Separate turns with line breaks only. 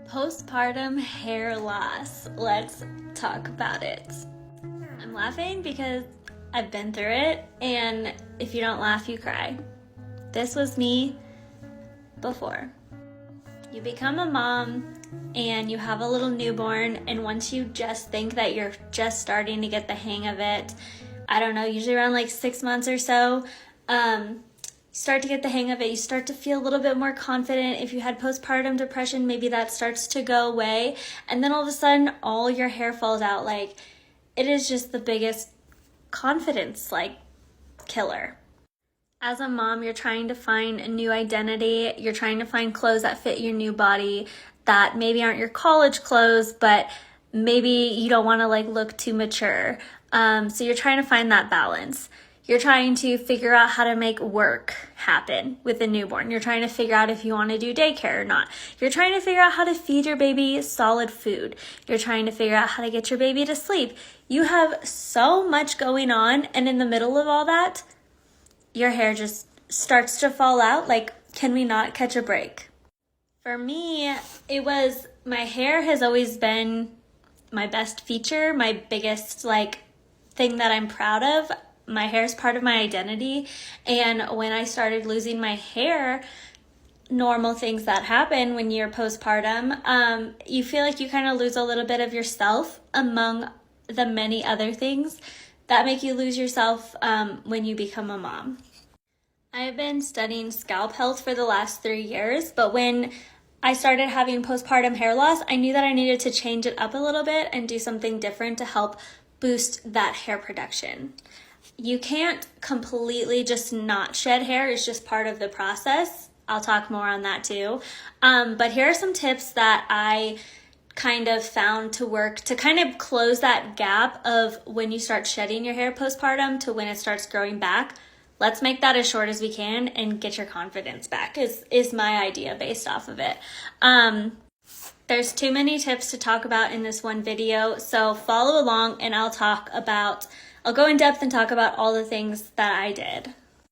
Postpartum hair loss. Let's talk about it. I'm laughing because I've been through it, and if you don't laugh, you cry. This was me before. You become a mom and you have a little newborn, and once you just think that you're just starting to get the hang of it, I don't know, usually around like 6 months or so, start to get the hang of it. You start to feel a little bit more confident. If you had postpartum depression, maybe that starts to go away. And then all of a sudden, all your hair falls out. Like, it is just the biggest confidence, killer. As a mom, you're trying to find a new identity. You're trying to find clothes that fit your new body that maybe aren't your college clothes, but maybe you don't want to look too mature. So you're trying to find that balance. You're trying to figure out how to make work happen with a newborn. You're trying to figure out if you want to do daycare or not. You're trying to figure out how to feed your baby solid food. You're trying to figure out how to get your baby to sleep. You have so much going on, and in the middle of all that, your hair just starts to fall out. Can we not catch a break? For me, my hair has always been my best feature, my biggest thing that I'm proud of. My hair is part of my identity, and when I started losing my hair, normal things that happen when you're postpartum, you feel like you kind of lose a little bit of yourself among the many other things that make you lose yourself when you become a mom. I've been studying scalp health for the last 3 years, but when I started having postpartum hair loss, I knew that I needed to change it up a little bit and do something different to help boost that hair production. You can't completely just not shed hair. It's just part of the process. I'll talk more on that too. But here are some tips that I kind of found to work to kind of close that gap of when you start shedding your hair postpartum to when it starts growing back. Let's make that as short as we can and get your confidence back is my idea based off of it. There's too many tips to talk about in this one video, so follow along and I'll go in depth and talk about all the things that I did.